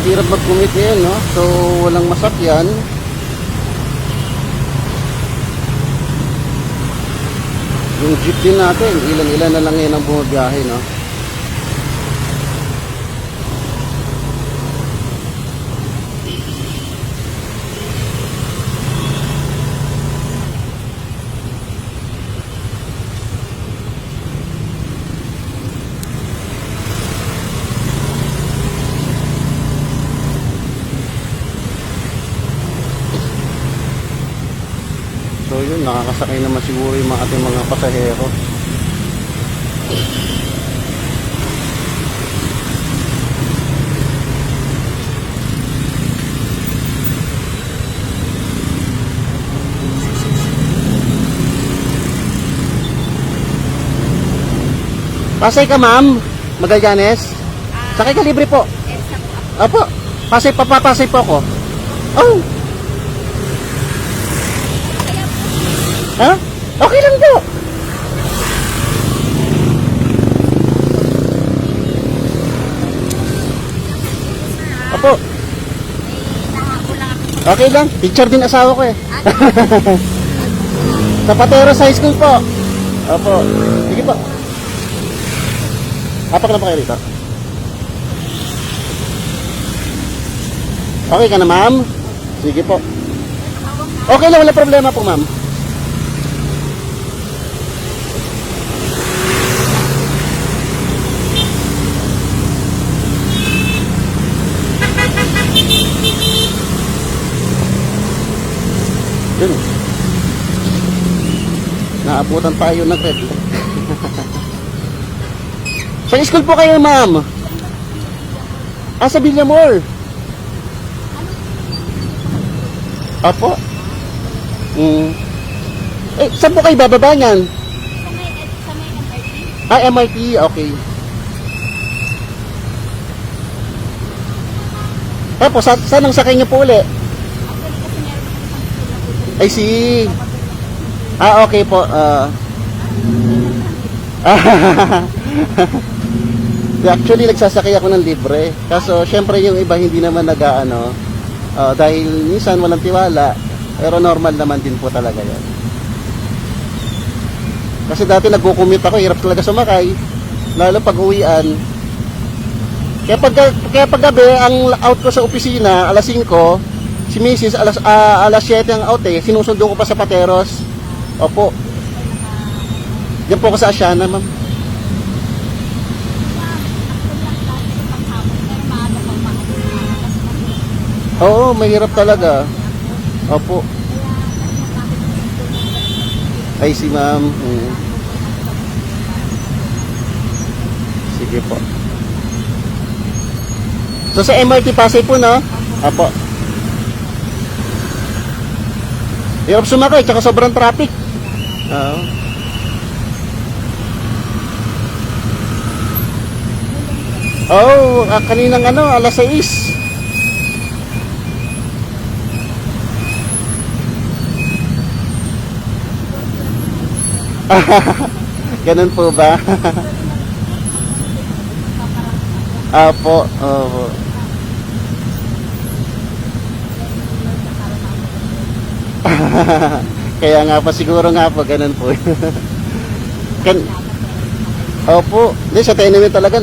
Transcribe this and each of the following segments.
hirap mag-commit ngayon, no? So, walang masakyan. Yung jeep din natin, ilan-ilan na lang yan ang bumabiyahe, no? So yun, nakakasakay naman siguro yung mga ating mga pasahero. Pasay ka, ma'am? Magallanes? Sakay ka, libre po. Apo, pasay, papapasay po ako. Oh! Ha? Okay lang po. Apo. Okay lang. Picture din asawa ko eh. Zapateros High School po. Apo. Sige po. Apak na pa kayo rito. Okay ka na, ma'am? Sige po. Okay lang, wala problema po, ma'am. Yun. Naabutan tayo ng red. Sa school po kayo, ma'am? Ah, sa Villamor. Apo. Eh, saan po kayo bababa niyan? Sa may MRT. Ah, MRT. Okay. Tapos, saan ang sakay niyo po ulit? Actually, kasi meron ako isang school na pupunta. I see. Ah, okay po. Actually, nagsasakay ako ng libre. Kaso, syempre yung iba hindi naman nag-ano. Dahil minsan walang tiwala. Pero normal naman din po talaga yan. Kasi dati nagko-commute ako, hirap talaga sumakay. Lalo pag uwian. Kaya pag gabi, ang out ko sa opisina, alas 5, si Mrs. alas 7 ang out eh. Sinusundo ko pa sa Pateros. Opo. Diyan po ako sa Asiana, ma'am. Oo, mahirap talaga. Opo. Ay, si ma'am. Sige po. So, sa MRT Pasay po, no? Opo. Hirap sumakay, tsaka sobrang traffic. Oo. Oh, kaninang alas 6. Ganun po ba? Apo, opo. Kaya nga po, siguro nga po, ganun po. Opo, hindi sa tenement talaga,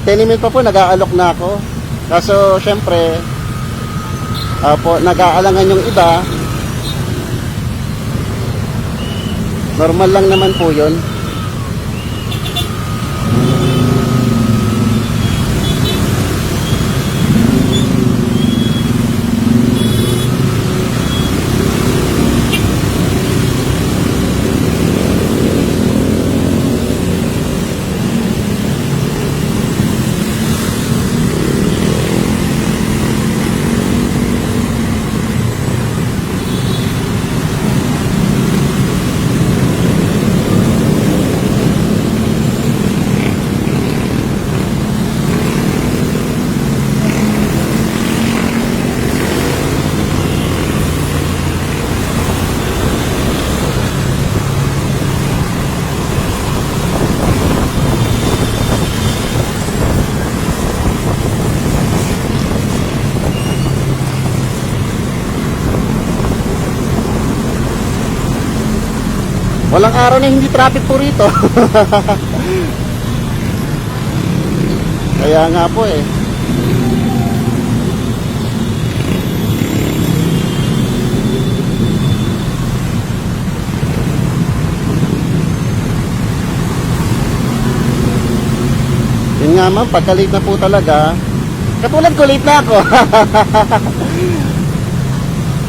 tenement pa po, nag-aalok na ako. Kaso, syempre, opo, nag-aalangan yung iba. Normal lang naman po yun. Walang araw na hindi traffic po rito. Kaya nga po eh. Yun nga ma'am, pagka late na po talaga, katulad ko, late na ako.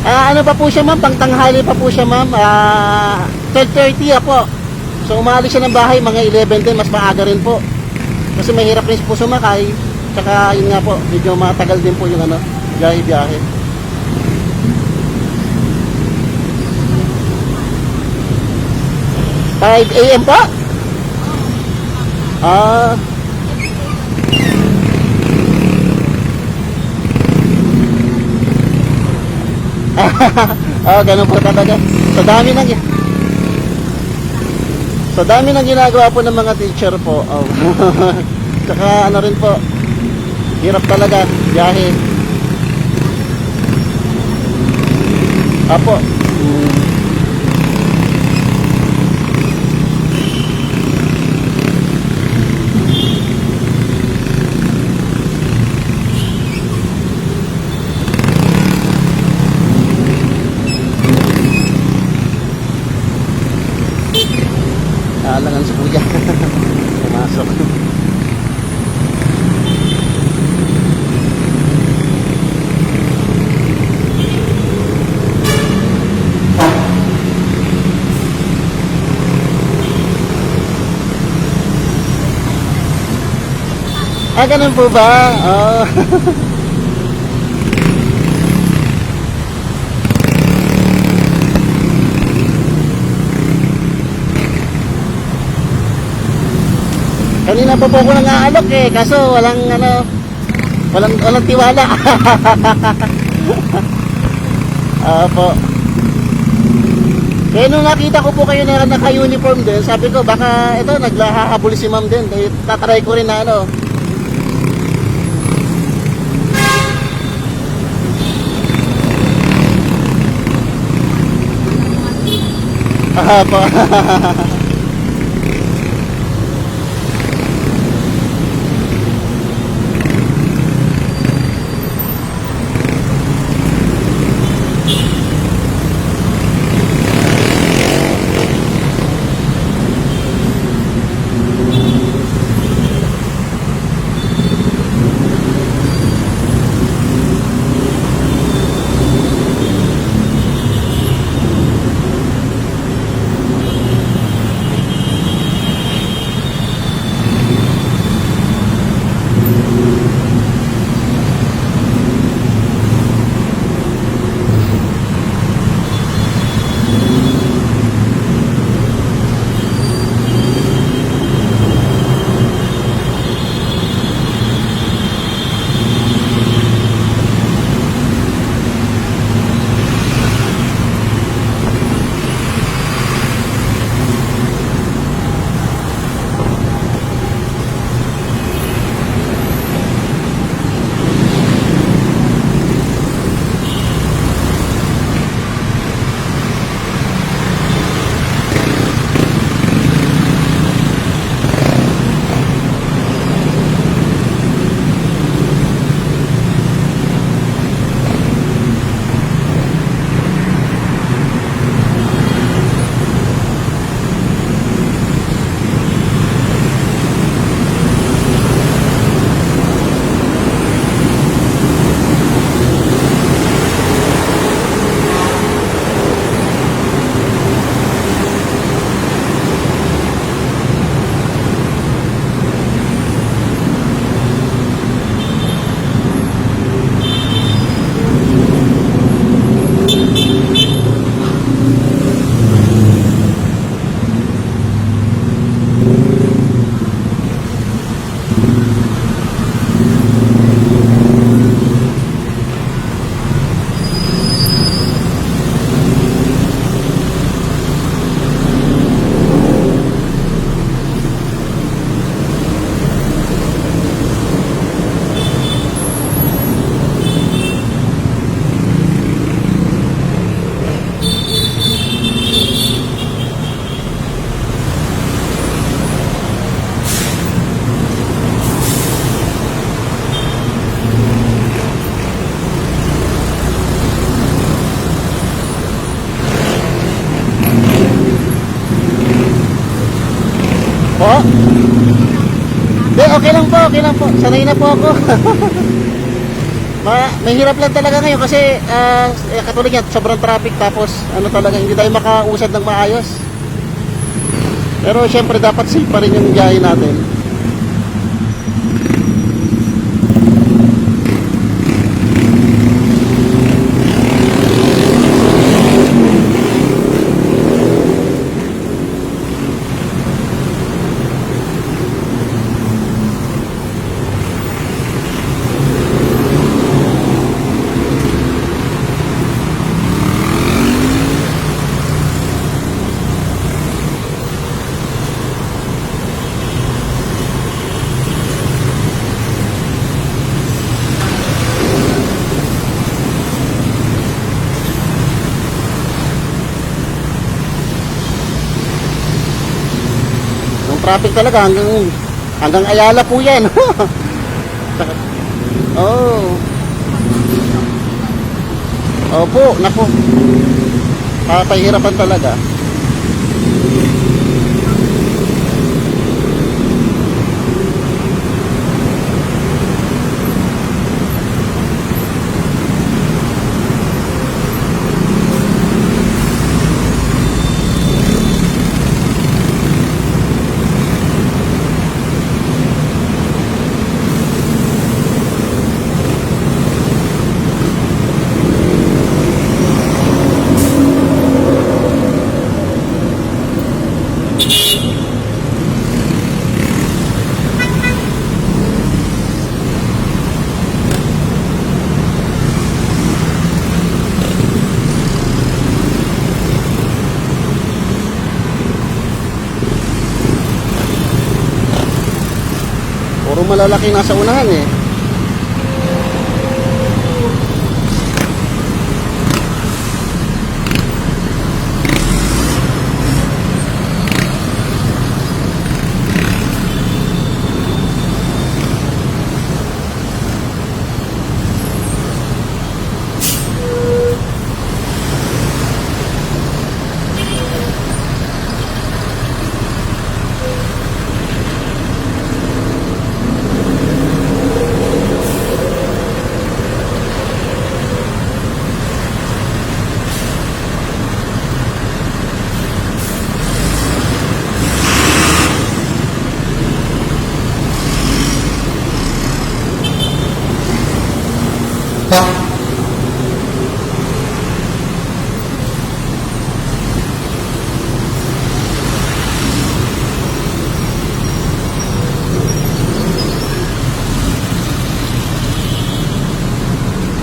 Ano pa po siya ma'am, pangtanghali pa po siya ma'am, 12:30 po. So umalis siya ng bahay, mga 11 din, mas maaga rin po. Kasi mahirap rin po sumakay, tsaka yun nga po, medyo matagal din po yung ano, biyahe-biyahe. Five AM po? Ah, ganun po talaga. Sa dami ng ginagawa po ng mga teacher po. Oh. Tsaka ano rin po, hirap talaga, biyahe. Apo. Alangan sa kuya. Pumasok. Ganun po ba? Oh. Kanina pa po ako nang-aalok eh, kaso walang walang tiwala. Opo. Kaya nung nakita ko po kayo na naka-uniform din, sabi ko baka ito naghahabol si ma'am din. Kaya tatry ko rin na ano. Opo. okay lang po, okay lang po. Sanay na po ako. Mahirap lang talaga ngayon kasi katulad yan, sobrang traffic tapos ano talaga, hindi tayo makausad ng maayos. Pero syempre dapat safe pa rin yung biyahe natin. Yung traffic talaga hanggang Ayala po yan. Oh. Opo, naku. Papahirapan talaga. Puro malalaki nasa unahan eh.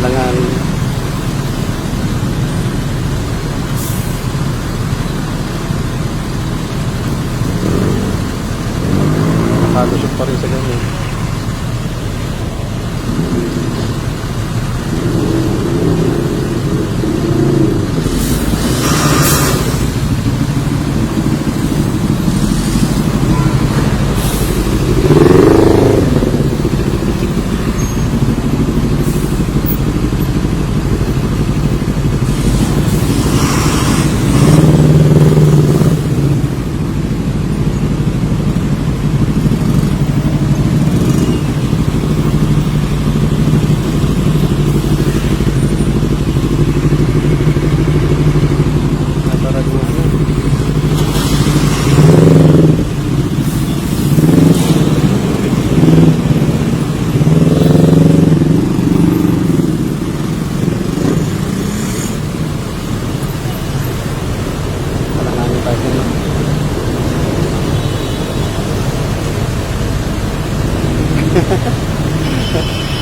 Alangan. Nakalusot pa rin sa ganun.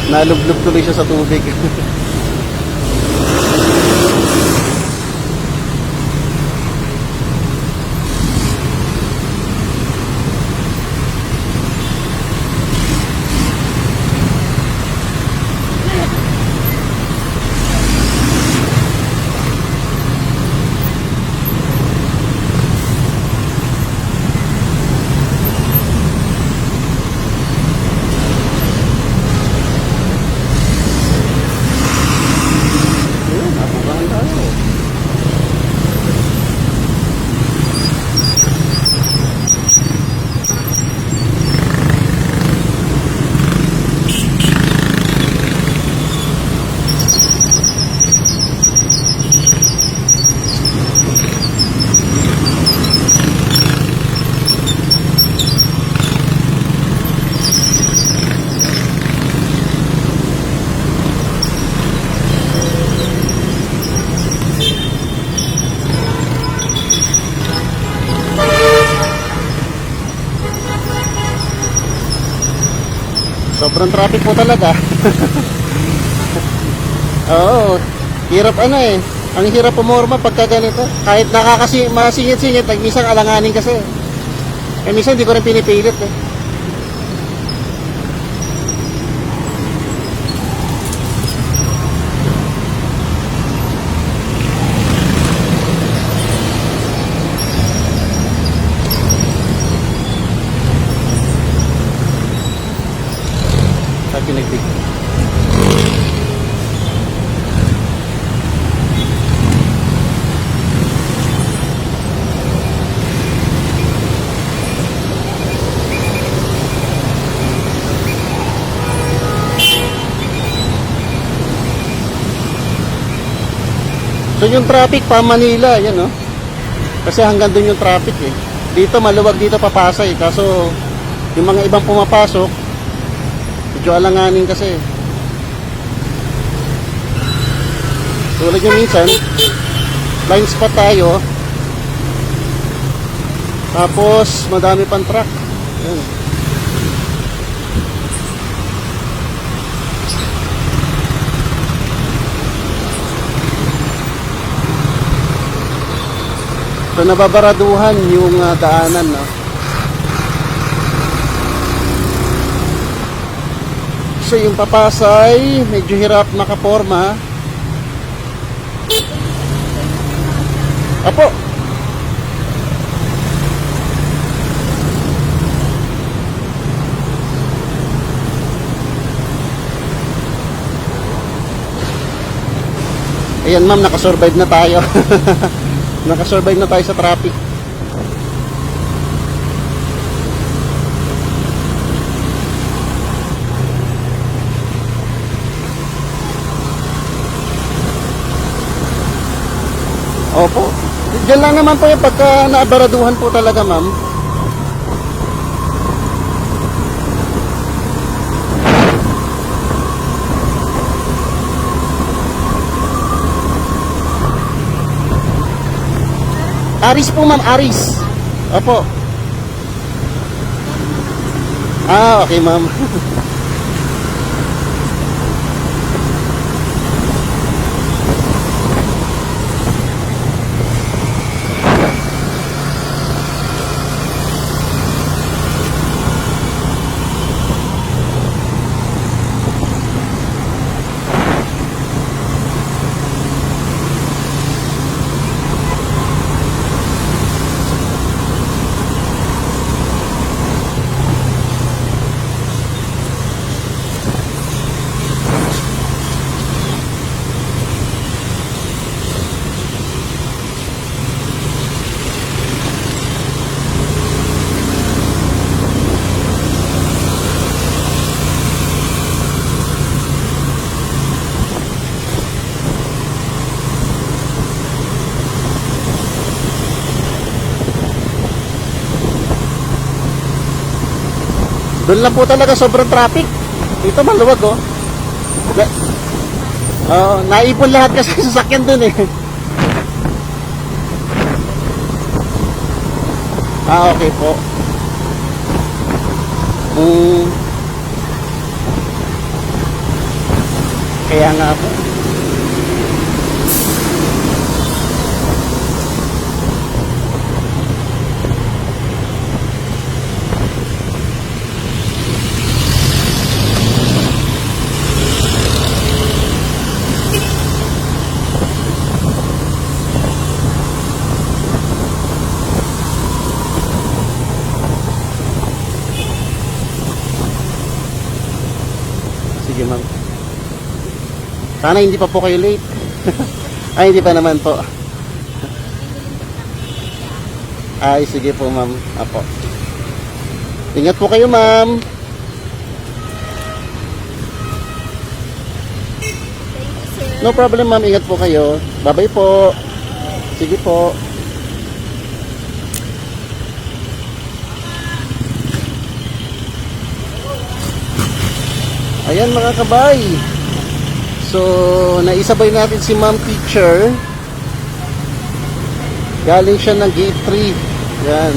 Nalublog tuloy siya sa tubig. Sobrang traffic po talaga. Oo, hirap ang hirap pumorma pagka ganito. Kahit masingit-singit, minsan alanganin kasi. Minsan hindi ko rin pinipilit eh. Sa pinagdig. So yung traffic pa Manila, yan no. Kasi hanggang doon yung traffic eh. Dito maluwag dito papasay, kaso yung mga ibang pumapasok medyo alanganin kasi. Tulad yung minsan, blind spot tayo. Tapos madami pang truck. Yan. So nababaraduhan yung daanan, no? So yung papasay, medyo hirap makaporma. Apo. Ayan ma'am, nakasurvive na tayo. Nakasurvive na tayo sa traffic. Opo. Diyan lang naman po yung pagka naabaraduhan po talaga ma'am. Aris po ma'am, Aris. Opo. Ah, okay ma'am. Doon lang po talaga sobrang traffic. Dito maluwag oh. Naipon lahat kasi sasakyan doon eh. Ah, okay po. Kaya nga po. Sige ma'am. Sana hindi pa po kayo late. Ay, hindi pa naman po. Ay, sige po ma'am. Apo. Ingat po kayo ma'am. No problem ma'am. Ingat po kayo. Bye-bye po. Sige po. Ayan mga kabay. So, naisabay natin si Ma'am Teacher. Galing siya ng Gate 3. Yan.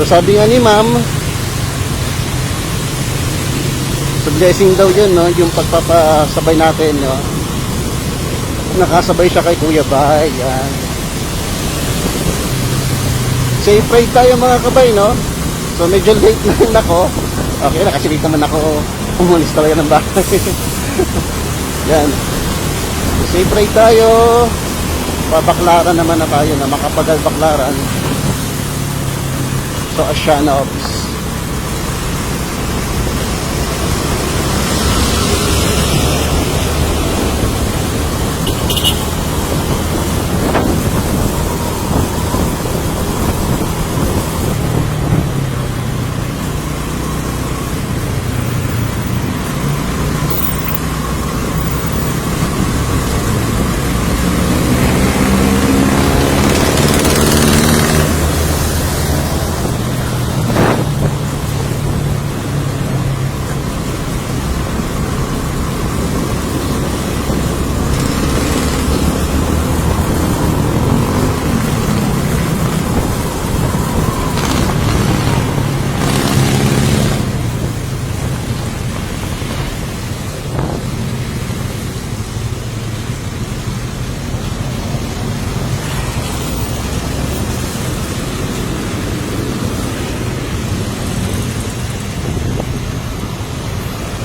So sabi nga ni ma'am, so blessing daw yun, no? Yung pagpapasabay natin, no? Nakasabay siya kay Kuya Bay. Yan. Safe ride tayo mga kabay, no? So medyo late na rin ako. Okay na, kasi late naman ako. Umulis talaga ng bahay. Yan. So, safe ride tayo. Pabaklaran naman na tayo na makapagal baklaran. So Asiana office.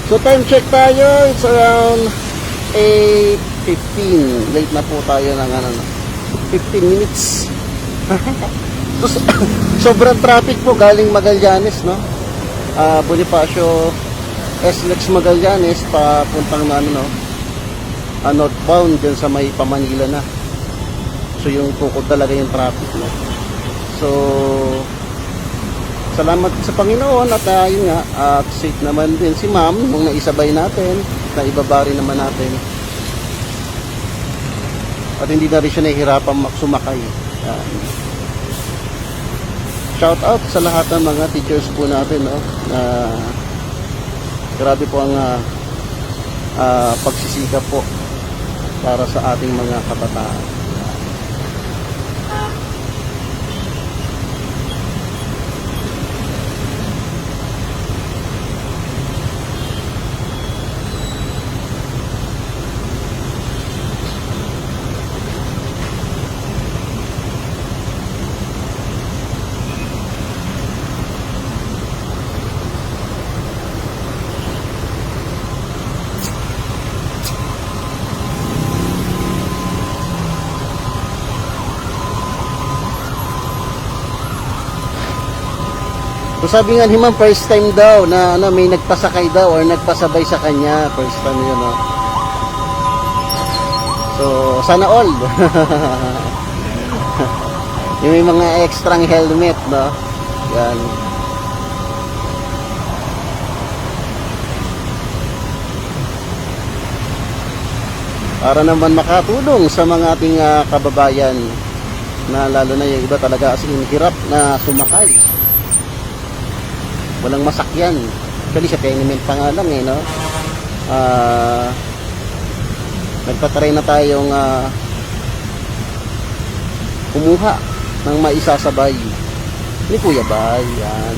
So time check tayo, it's around 8:15. Late na po tayo ng 15 minutes. So, sobrang traffic po galing Magallanes, no? Bonifacio, SLEX Magallanes, papuntang na northbound dyan sa may Pamanila na. So yung tukod talaga yung traffic, no? So salamat sa Panginoon at yun nga, at safe naman din si ma'am nung naisabay natin, naibabari naman natin. At hindi na rin siya nahihirapan sumakay. Shout out sa lahat ng mga teachers po natin, no? Grabe po ang pagsisikap po para sa ating mga kabataan. So sabi nga ni ma'am, first time daw na may nagpasakay daw or nagpasabay sa kanya. First time yun, no? So, sana all. Yung may mga extrang helmet, no? Yan. Para naman makatulong sa mga ating kababayan na lalo na yung iba talaga as in hirap na sumakay. Walang masakyan. Actually, sa tenement pa nga lang, no? Nagtatry na tayong kumuha ng maisasabay ni Kuya Bay. Yan.